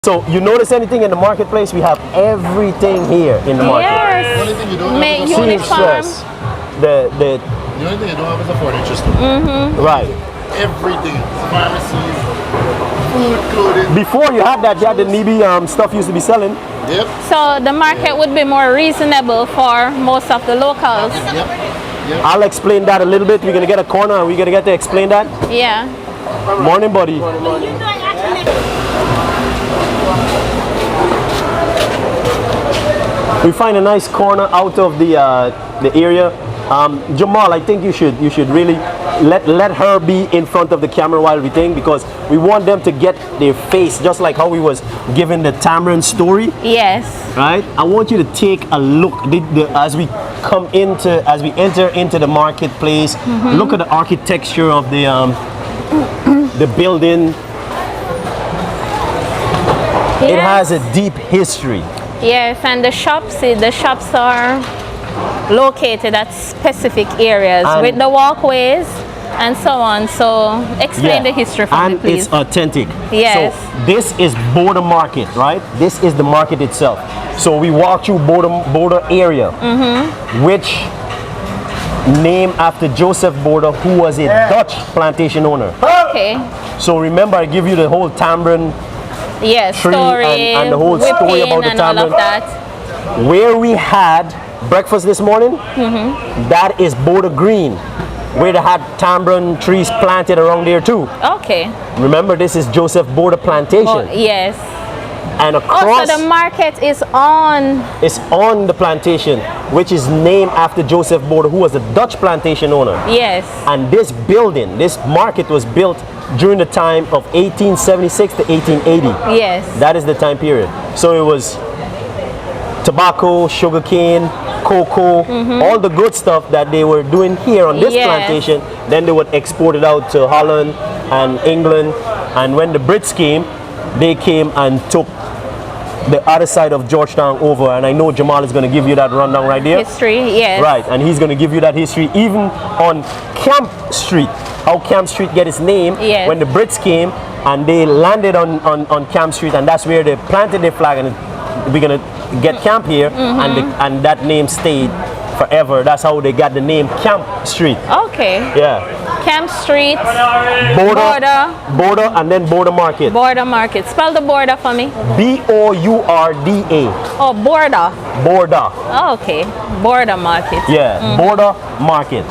So you notice anything in the marketplace? We have everything here in the market. Yes. The only thing you don't have is a Uniform. The only thing you don't have is a furniture store. right. Everything. Pharmacies, food, clothing. Before you had that, you had the Nibi stuff used to be selling. Yep. So the market would be more reasonable for most of the locals. Yep. Yep. I'll explain that a little bit. We're gonna get a corner and we're gonna get to explain that. Yeah. Morning, buddy. We find a nice corner out of the area. Jamal, I think you should really let her be in front of the camera while we think, because we want them to get their face, just like how we was given the tamarind story. Yes. Right? I want you to take a look as we enter into the marketplace. Look at the architecture of the building. It has a deep history. Yes, and the shops are located at specific areas And with the walkways and so on. So explain the history for me, and please. it's authentic. Yes. So this is BOURDA Market, right? This is the market itself. So we walk through BOURDA area, which named after Joseph BOURDA, who was a Dutch plantation owner. Okay. So remember, I give you the whole tamarind Yes, tree story, and the whole story whipping about the and all of tamarind. that. Where we had breakfast this morning, that is BOURDA Green, where they had tamarind trees planted around there too. Okay. Remember, this is Joseph BOURDA plantation. Oh, yes. And across, Also, the market is on. it's on the plantation, which is named after Joseph BOURDA, who was a Dutch plantation owner. Yes. And this building, this market was built during the time of 1876 to 1880. Yes. That is the time period. So it was tobacco, sugarcane, cocoa, all the good stuff that they were doing here on this Yes. plantation. Then they would export it out to Holland and England. And when the Brits came, they came and took the other side of Georgetown over. And I know Jamal is going to give you that rundown right there. History, yes. Right, and he's going to give you that history even on Camp Street, how Camp Street get its name. Yes. When the Brits came and they landed on Camp Street, and that's where they planted their flag, and we're going to get camp here, and that name stayed forever. That's how they got the name Camp Street. Okay. Yeah. Camp Street, BOURDA, and then BOURDA Market. BOURDA Market. Spell the BOURDA for me. BOURDA. Oh, BOURDA. BOURDA. Oh, okay. BOURDA Market. Yeah, BOURDA Market.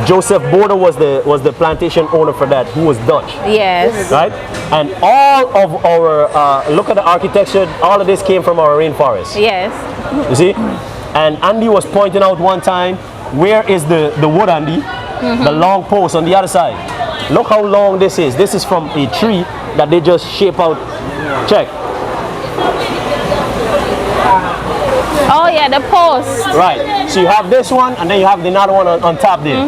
Joseph BOURDA was the plantation owner for that, who was Dutch. Yes. Right? And all of our, look at the architecture, all of this came from our rainforest. Yes. You see? And Andy was pointing out one time, where is the wood, Andy? The long post on the other side. Look how long this is. This is from a tree that they just shape out. Check. Oh, yeah, the post. Right. So you have this one, and then you have the another one on top there.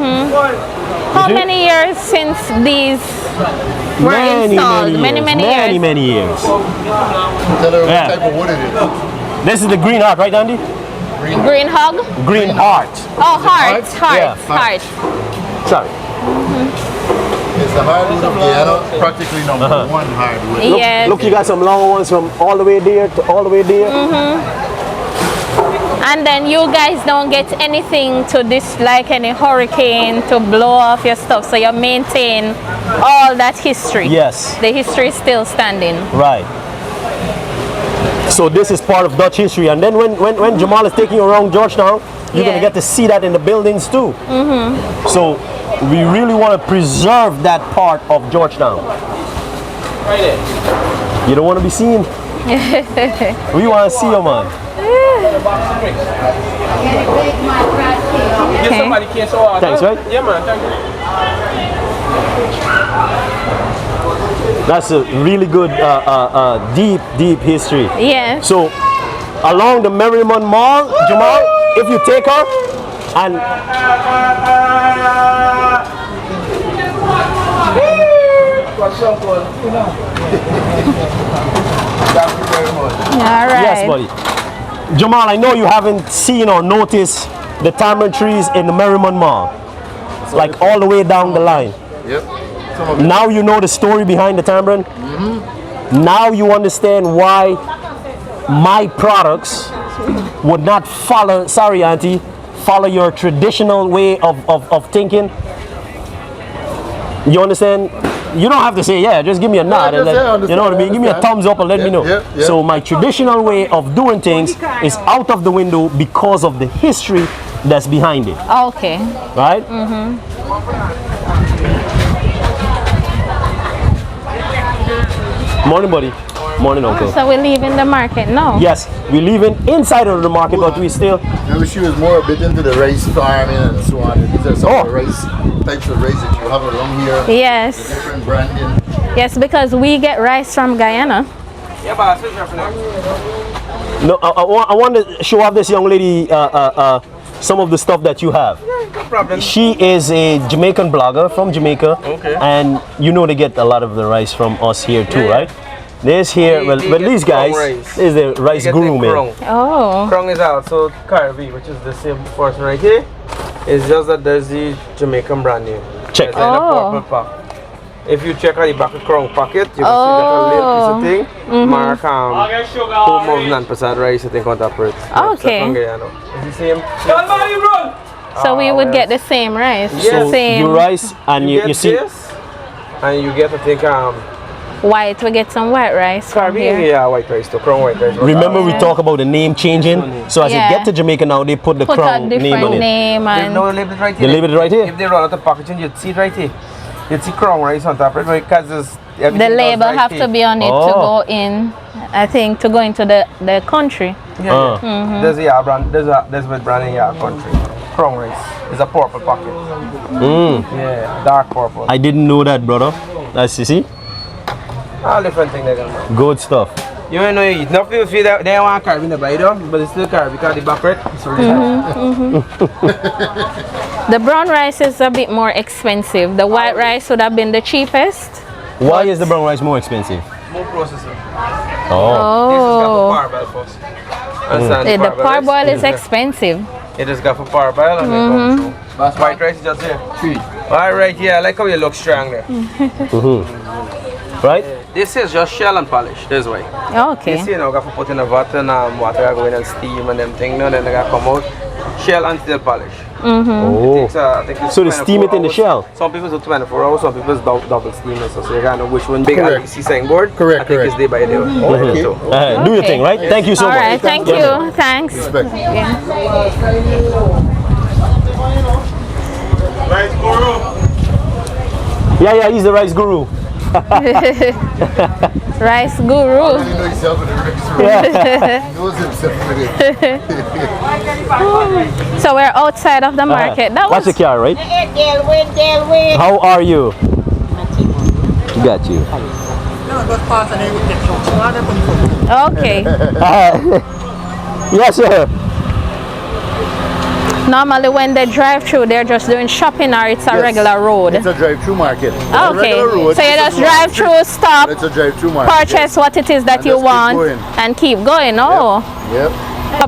How many years since these were installed? Many years. Tell her what type of wood it is. This is the green heart, right, Andy? Green hog? Green heart. Oh, heart. Yeah. Heart. Sorry. It's the hardwood of Guyana, practically number one hardwood. Yes. Look, you got some long ones from all the way there to all the way there. And then you guys don't get anything to this, like any hurricane to blow off your stuff. So you maintain all that history. Yes. The history is still standing. Right. So this is part of Dutch history. And then when Jamal is taking you around Georgetown, you're going to get to see that in the buildings too. So we really want to preserve that part of Georgetown. You don't want to be seen. We want to see you, man. Okay. Thanks, right? Yeah, man, thank you. That's a really good, deep history. Yes. So along the Merriman Mall, Jamal, if you take her and All right. yes, buddy. Jamal, I know you haven't seen or noticed the tamarind trees in the Merriman Mall, like all the way down the line. Yep. Now you know the story behind the tamarind. Now you understand why my products would not follow, sorry auntie, follow your traditional way of thinking. You understand? You don't have to say yeah, just give me a nod. And you know what I mean? Give me a thumbs up and let me know. So my traditional way of doing things is out of the window because of the history that's behind it. Okay. Right? Morning, buddy. Morning, uncle. So we're leaving the market now? Yes, we're leaving inside of the market, but we still... Maybe she was more a bit into the rice farming and so on. These are some of the rice, types of rice that you have around here. Yes. The different branding. Yes, because we get rice from Guyana. No, I want to show off this young lady some of the stuff that you have. No problem. She is a Jamaican blogger from Jamaica. Okay. And you know they get a lot of the rice from us here too, right? This here, well, these guys, this is the rice guru, man. Oh. Krong is also Caribbean, which is the same person right here. It's just that there's the Jamaican brand name. Check. It's in a purple pack. If you check on the back of Krong packet, you can see that a little piece of thing. Mark home of non-percent rice, I think, on top of it. Okay. It's the same. So we would get the same rice. Yes. The same You rice and you get see... this, and you get, I think, white. We get some white rice from Caribbean, here. yeah, white rice, the Krong white rice. Remember we talk about the name changing? So as you get to Jamaica now, they put the Put a Crown name different on it. name and... No, label it right here. They label it right here? If they run out of packaging, you'd see it right here. You'd see Krong rice on top of it, because the label have to be on it to go in, I think, to go into the country. Yeah, There's a yard brand, there's with brand in yard country. Krong rice. It's a purple packet. Yeah, dark purple. I didn't know that, brother. That's, you see? All different things they got. Good stuff. You know, you eat. Enough people feel that they want Caribbean to buy it, but it's still Caribbean because the back rate is really high. The brown rice is a bit more expensive. The white rice would have been the cheapest. Why is the brown rice more expensive? More processing. Oh. This is got for parboil first. Understand? The parboil is expensive. It is got for parboil and then come through. White rice is just here. All right, yeah, I like how you look strong there. Right? This is just shell and polish, this way. Okay. This, you know, got to put in the water and water go in and steam and them thing, then they got to come out. Shell and still polish. Oh. I think it's So they steam it in the hours. shell? Some people do 24 hours, some people double steam it. So you gotta know which one. Big Correct. IBC signboard. Correct, I think it's day by day. Okay. Do your thing, right? Thank you so All much. right, thank you. Thanks. Respect. Yeah, he's the rice guru. Rice guru. You know yourself in the rice room. He knows himself with it. So we're outside of the market. That Watch was the car, right? How are you? Got you. okay. Yes, sir. Normally when they drive through, they're just doing shopping or it's a Yes. regular road. It's a drive-through market. It's a Okay. regular road. So you It's a just long drive strip, through, stop, but it's a drive-through market. purchase what it is that And you just keep want going. and keep going. Oh. Yep.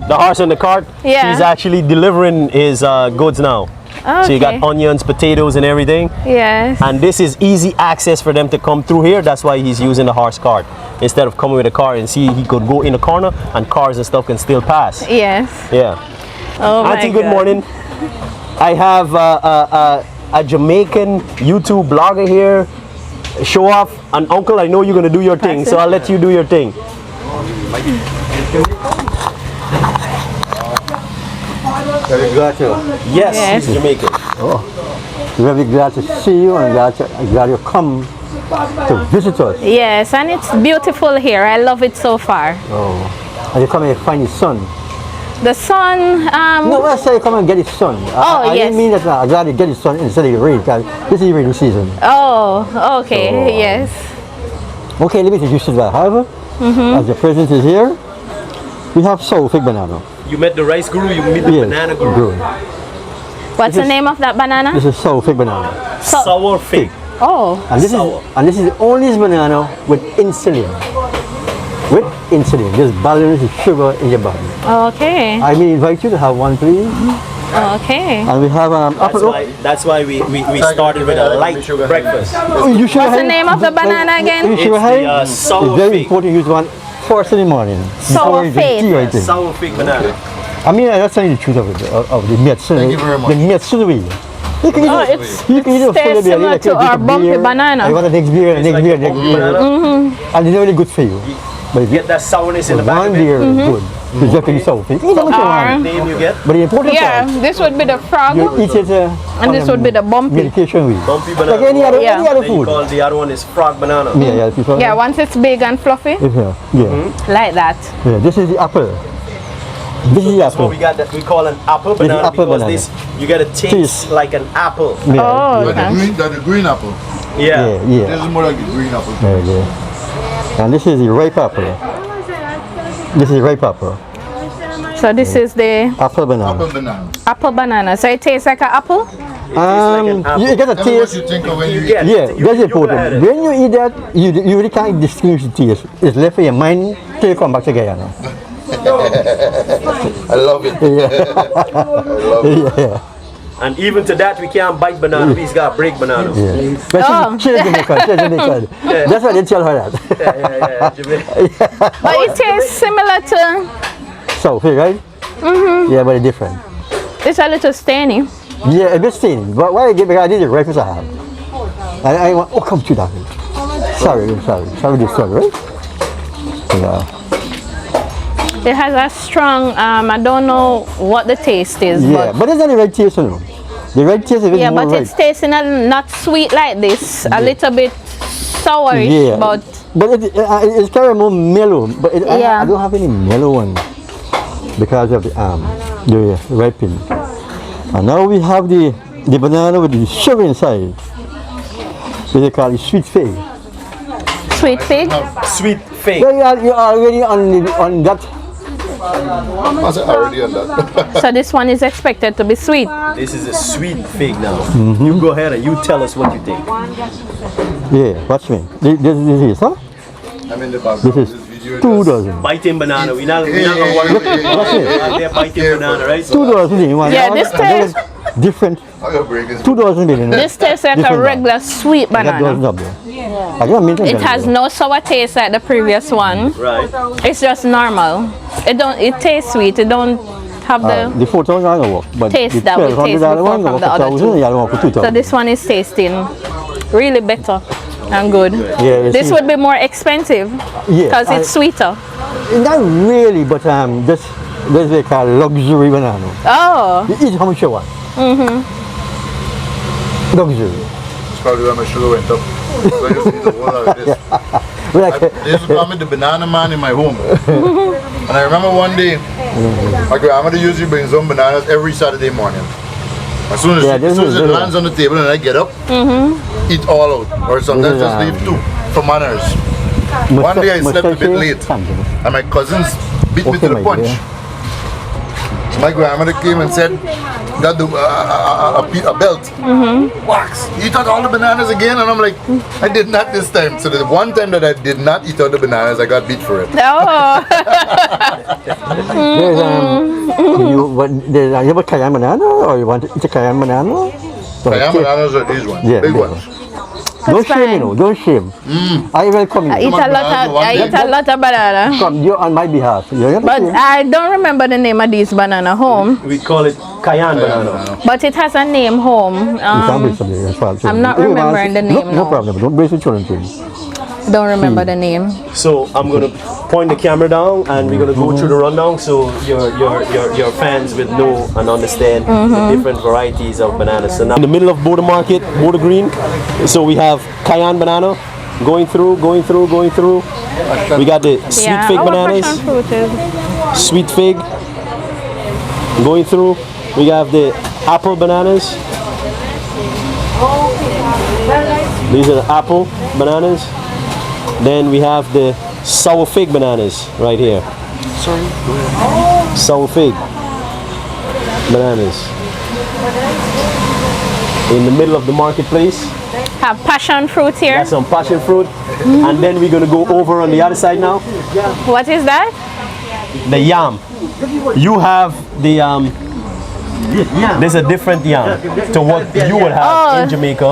The horse in the cart, Yeah. he's actually delivering his goods now. Okay. So you got onions, potatoes and everything. Yes. And this is easy access for them to come through here. That's why he's using the horse cart. Instead of coming with a car and see, he could go in the corner and cars and stuff can still pass. Yes. Yeah. Oh my Auntie, good God. morning. I have a Jamaican YouTube blogger here. Show off. And uncle, I know you're going to do your thing, so I'll let you do your thing. Very glad to. Yes, Yes. he's Jamaican. Very glad to see you and glad you come to visit us. Yes, and it's beautiful here. I love it so far. Oh. And you come and find his son. The sun, No, I say you come and get his son. I yes. didn't mean that. I'm glad you get his son instead of your rain, because this is rainy season. oh, okay, So, yes. Okay, let me introduce you to that. However, as the president is here, we have soul fig banana. You met the rice guru, you met the Yes, banana guru. good. What's the name of that banana? This is soul fig banana. Sour fig. Oh, And this is the only banana with insulin. With insulin. There's balance of sugar in your body. okay. I may invite you to have one, please. Okay. And we have apple. That's why we started with a light breakfast. You should What's the name of the banana again? You should It's the sour It's very fig. important to use one first in the morning. Sour before you drink fig. tea, I think. Sour fig banana. I mean, that's telling you the truth of it, of the medicine. Thank you very much. The medicine way. You can eat Oh, it. it's You can eat it tastes full of beer, similar like to a bit our of bumpy beer. banana. I want the next beer, the It's next like beer, a the next bumpy beer. banana. And it's really good for you. But if you Get that sourness in the back one of beer it. is good. It's just in sour fig. Eat how much you want. Name you get? But the important Yeah, part, this would be the frog. you eat it And this would be the bumpy. medication way. Bumpy banana. Like any other, Yeah. any other Then you food. call the other one is frog banana. Yeah, people. Yeah, once it's big and fluffy, Yeah, yeah, like that. yeah. This is the apple. This is the That's what apple. we got. That we call an apple banana apple because banana. this you get a taste Taste. like an apple. Yeah, Oh, But okay. the green apple. Yeah. yeah, yeah. This is more like the green apple. Yeah, yeah. And this is the ripe apple. This is ripe apple. So this is the Apple banana. Apple banana. apple banana. So it tastes like an apple? apple. You get a Tell me what taste. you think of when you Yeah. eat. Yeah, You- that's you important. go ahead. When you eat that, you really can't distinguish the taste. It's left for your mind till you come back to Guyana. I love it. Yeah. And even to that, we can't bite banana. We just got break banana. Yeah. But Oh. she's Jamaican. She's Jamaican. That's why they tell her that. Yeah. Jamaica. But it tastes similar to, So, right? Mm-hmm. Yeah, but it's different. it's a little stainy. Yeah, a bit stainy. But why I get because I did the breakfast I have. I want, oh, come to that. Sorry, this sorry, right? Yeah. It has a strong, I don't know what the taste is, Yeah, but it's not the right taste, you know. The right taste is a bit yeah, more but right. it's tasting not sweet like this, a little bit sourish, Yeah, but it's kind of more mellow, but Yeah. I don't have any mellow one because of the ripening. And now we have the banana with the sugar inside, which they call it sweet fig. sweet fig. Sweet fig. Yeah, you are already on that. I said already on that. So this one is expected to be sweet. This is a sweet fig now. Mm-hmm. You go ahead and you tell us what you think. Yeah, watch me. This is, huh? I'm in the back. This is video 2 just- dozen. Biting banana. We're not gonna worry about it. They're biting banana, right? 2 dozen in one. Yeah, this tastes- different. I got break this. 2 dozen in This tastes like a Different regular sweet I got dozen banana. up there. I got mint It has no sour taste like the previous one. Right. It's just normal. It tastes sweet. It don't have The 4,000 I don't work, but taste the that we 1,200 taste other before one from go the for other 1,000, two. the other one for So 2,000. this one is tasting really better and good. Yeah, This would be more expensive Yeah, because it's sweeter. Not really, but just what they call luxury banana. Oh, You eat how much you want. Luxury. It's probably why my sugar went up. So I just eat the whole lot of this. Like, They used to call me the banana man in my home. And I remember one day, my grandmother usually brings home bananas every Saturday morning. As soon as, Yeah, as, this soon is as it good. lands on the table and I get up, eat all out. Or sometimes This is, just leave 2 for manners. One day I slept a bit late and my cousins beat me to the punch. So my grandmother came and said, got a belt. Wax, you eat out all the bananas again? And I'm like, I did not this time. So the one time that I did not eat out the bananas, I got beat for it. oh. you have a cayenne banana or you want to eat a cayenne banana? So Cayenne bananas are these ones, Yeah, big big ones. Don't shame, fine. you know, don't shame. I welcome you. I eat a lot of banana. Come, you're on my behalf. You're not But shame. I don't remember the name of these banana home. We call it cayenne banana. But it has a name home. You can't break something, that's why I'm not remembering the name No now. problem, don't break the children thing. Don't remember the name. So I'm gonna point the camera down and we're gonna go through the rundown so your fans will know and understand the different varieties of bananas. So now in the middle of BOURDA Market, BOURDA Green, so we have cayenne banana going through. We got the sweet fig our bananas, passion fruit is sweet fig going through. We have the apple bananas. These are the apple bananas. Then we have the sour fig bananas right here. Sour fig bananas. In the middle of the marketplace, have passion fruit here. that's some passion fruit. And then we're gonna go over on the other side now. What is that? The yam. You have the This is a different yam to what you would have in Jamaica.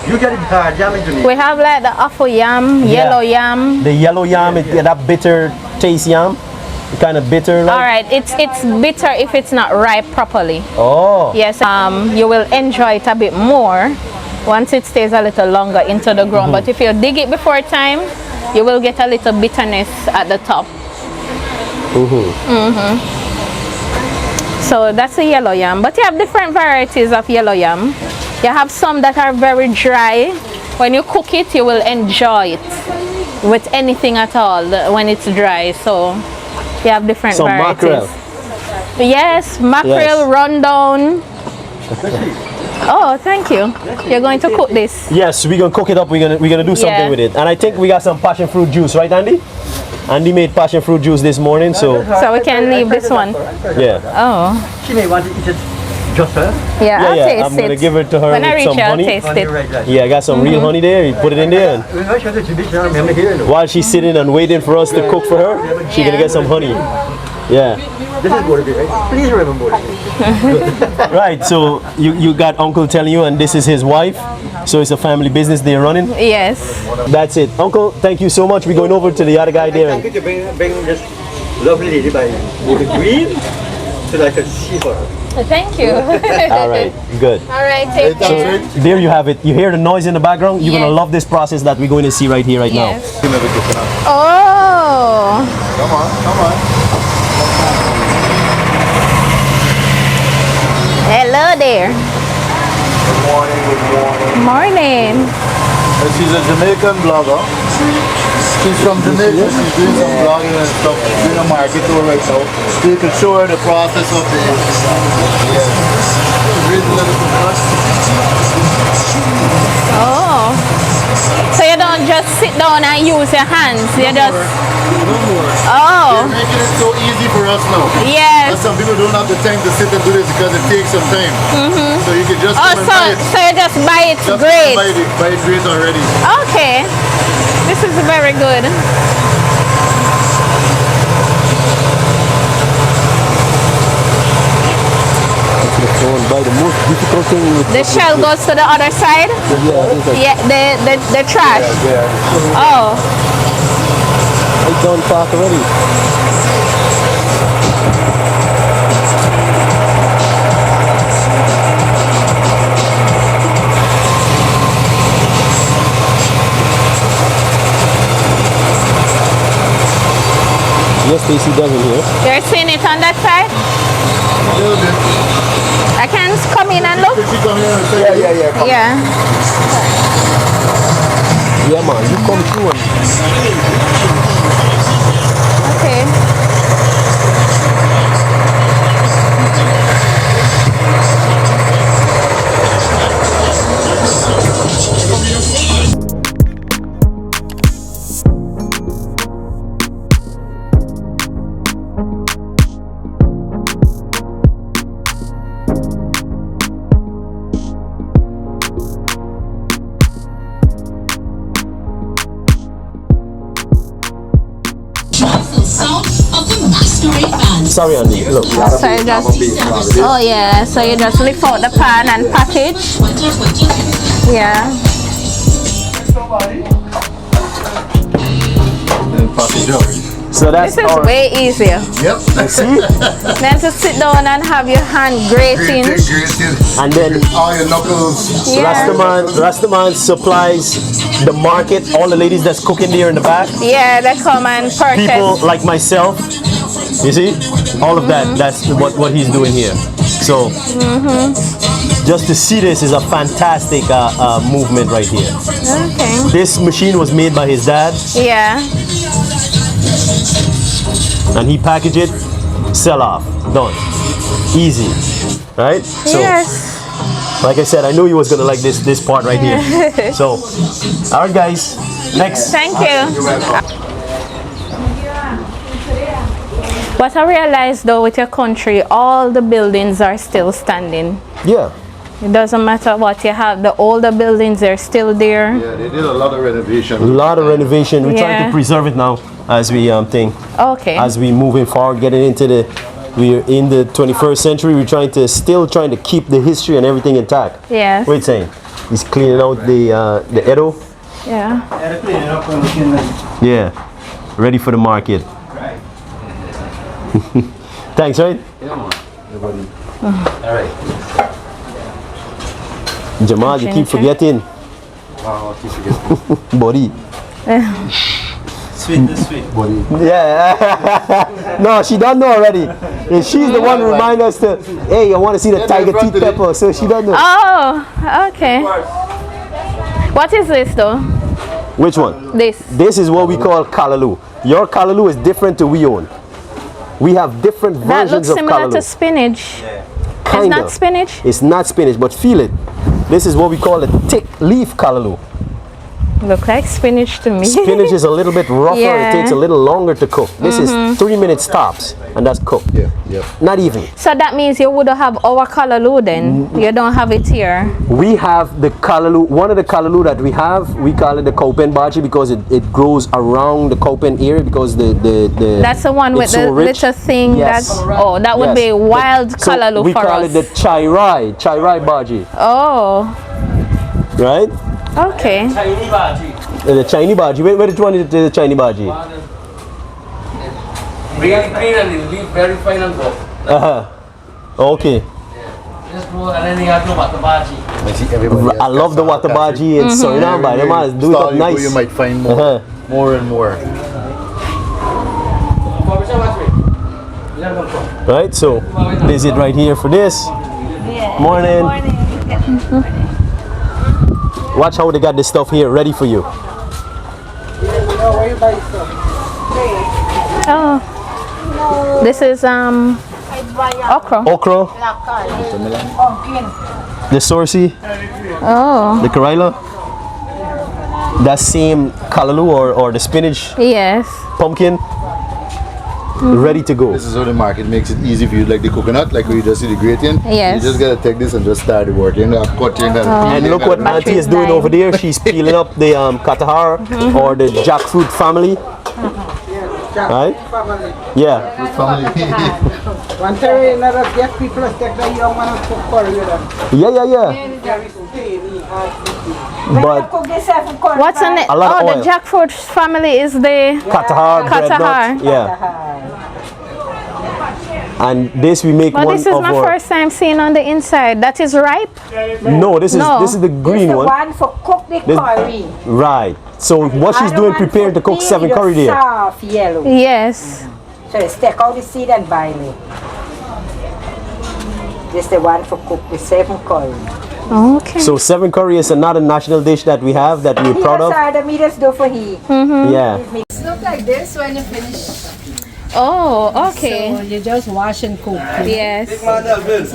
You get it yam in Jamaica. We have like the apple yam, yellow yam. The yellow yam, that bitter taste yam. Kind of bitter, like? All right, it's bitter if it's not ripe properly. Oh. Yes, you will enjoy it a bit more once it stays a little longer into the ground. But if you dig it before time, you will get a little bitterness at the top. So that's a yellow yam. But you have different varieties of yellow yam. You have some that are very dry. When you cook it, you will enjoy it with anything at all when it's dry. So you have different varieties. Mackerel. Yes, mackerel, rundown. Oh, thank you. You're going to cook this? Yes, we're gonna cook it up. We're gonna do something with it. And I think we got some passion fruit juice, right, Andy? Andy made passion fruit juice this morning, so we can leave this one. yeah. Oh. She may want to eat it just her. Yeah, I'll taste I'm gonna it. give it to her When I with reach some here, I'll honey. taste it. Yeah, I got some real honey there. You put it in there. And while she's sitting and waiting for us to cook for her, she's gonna get some honey. Yeah. This is going to be right. Please remember it. Right. So you got Uncle telling you, and this is his wife. So it's a family business they're running. Yes. That's it, Uncle. Thank you so much. We're going over to the other guy there. Thank you to bring this lovely lady by the green so that I can see her. Thank you. All right. Good. All right, take care. There you have it. You hear the noise in the background? You're Yes. gonna love this process that we're going to see right here, right Yes. now. Oh. Come on, come on. Hello there. Good morning, good morning. Morning. She's a Jamaican blogger. She's from Jamaica. She's doing some blogging and stuff. Doing a market tour right now. So you can show her the process of the. Oh. So you don't just sit down and use your hands. You just. Oh. They're making it so easy for us now. Yes. And some people don't have the time to sit and do this because it takes some time. So you can just Oh, come and buy it. so you just buy it Just great. buy it great already. Okay. This is very good. By the most difficult thing with The shell goes to the other side? Yeah, the trash. Oh. I done talk already. Yes, Stacy does in here. You're seeing it on that side? A little bit. I can come in and look? Could she come here and say, yeah. Come. Yeah. Yeah, man, you come through and Okay. sorry, Andy. Look. So you just, oh yeah, so you just lift out the pan and package. Yeah. And package up. So that's This is way easier Yep. see, than to sit down and have your hand grating. Grated. and then All your knuckles. Yeah. Rastaman supplies the market. All the ladies that's cooking there in the back. Yeah, they come and purchase. People like myself. You see, all of that. That's what he's doing here. So just to see this is a fantastic movement right here. Okay. This machine was made by his dad, Yeah. and he packaged it, sell off, done, easy, right? So, Yes. like I said, I knew you was gonna like this part right here. So, all right, guys, next. Thank you. What I realized though with your country, all the buildings are still standing. Yeah. It doesn't matter what you have, the older buildings are still there. Yeah, they did a lot of A renovation. lot of renovation. We're trying Yeah. to preserve it now as we Okay. as we moving forward, getting into we're in the 21st century. We're still trying to keep the history and everything intact. Yes. What are you saying? He's cleaning out the Edo. Yeah. Yeah. Ready for the market. Thanks, right? All right. Jamal, you keep forgetting. Wow, keep forgetting. Body. Sweet, body. Yeah. No, she don't know already. And she's the one who remind us to, hey, I want to see the tiger teeth pepper. So she don't know. Oh, okay. What is this though? Which one? This. This is what we call callaloo. Your callaloo is different to we own. We have different That looks versions of similar callaloo. to spinach. It's Kinda. not spinach? It's not spinach, but feel it. This is what we call a thick leaf callaloo. Look like spinach to me. Spinach is a little bit rougher. Yeah. It takes a little longer to cook. This is 3 minutes tops, and that's cooked. Yeah, yeah. Not even. So that means you would have our callaloo then. You don't have it here. We have the callaloo. One of the callaloo that we have, we call it the Kopen baji because it grows around the Kopen area because the That's the one with it's the so rich. little thing. Yes. That would Yes. be wild So callaloo we for call us. it the chai rai baji, Oh, right? okay. The Chinese baji. Which one is the Chinese baji? Really green and it leave very fine and go. Okay. Just go and then you have to water baji. I see everybody. I love the water baji in Suriname, but them do it up nice. You might find more, more and more. Right, so this is it right here for this. Morning. Watch how they got this stuff here ready for you. Oh, this is okra. Okra, the sorsi, Oh, the karila, that same callaloo or the spinach, yes. pumpkin, ready to go. This is how the market makes it easy for you, like the coconut, like we just see the grating. Yes. You just gotta take this and just start working, cutting and And look what Auntie is doing over there. She's peeling up the katahar or the jackfruit family. Right? Yeah. family. One time another get people take the young one and cook curry with them. Yeah. But Cook this up and curry. What's in it? A lot of Oh, the oil. jackfruit family is the katahar, bread Katahar. nut. Yeah. And this we make But one this is of my our. first time seeing on the inside. That is ripe? No, this is No. this is the green This one. the one for cook the This- curry. Right. So what she's Other doing, one preparing for to cook peel 7 the curry there. Soft yellow. Yes. So they take out the seed and boil it. This the one for cook the 7 curry. Okay. So 7 curry is another national dish that we have that we're proud of. Yes, the meat is do for he. Yeah. Look like this when you finish. Oh, okay. So you just wash and cook. Yes.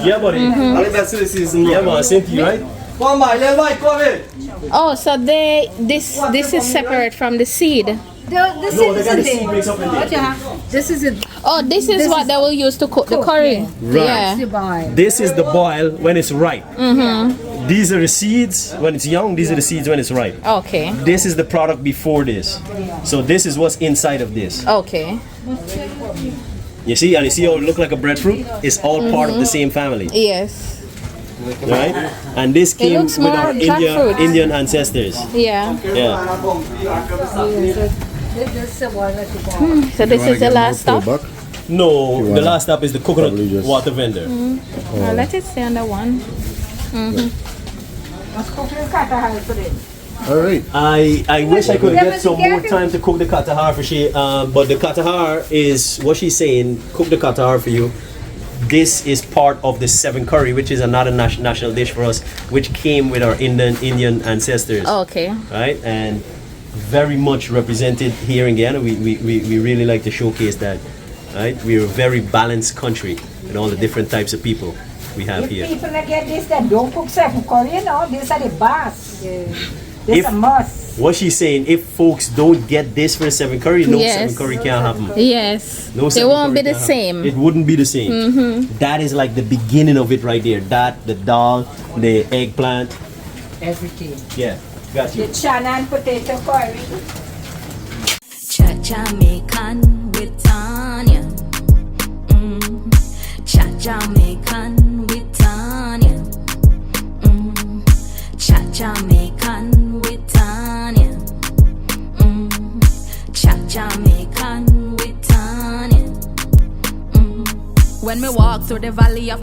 Yeah, buddy. Yeah, man. Same to you, right? Oh, so this is separate from the seed. This is the thing. What you have? This is it. Oh, this is what they will use to cook the curry. Yeah. You buy. This is the boil when it's ripe. These are the seeds when it's young. These are the seeds when it's ripe. Okay. This is the product before this. So this is what's inside of this. Okay. You see, and you see how it look like a breadfruit? It's all part of the same family, Yes. right? And this came looks with more our jackfruit. Indian ancestors. Yeah. Yeah. This is the one that you buy. So this is the last stop. No, the last stop is the coconut Probably just- water vendor. Let it stay on the one. Must cook the katahar for it. All right. I wish I could get some more time to cook the katahar for she, but the katahar is what she's saying. Cook the katahar for you. This is part of the 7 curry, which is another national dish for us, which came with our Indian ancestors. Okay. Right, and very much represented here in Guyana. We really like to showcase that. Right, we're a very balanced country with all the different types of people we have If here. people that get this, then don't cook 7 curry, you know. These are the boss. This If- a must. What she's saying, if folks don't get this for the 7 curry, no Yes. 7 curry can't happen. Yes. No They 7 won't be curry the can't happen. same. It wouldn't be the same. That is like the beginning of it right there. That, the dal, the eggplant. Everything. Yeah, got you. The chana and potato curry. Jamaican with Tania. When me walk through the valley of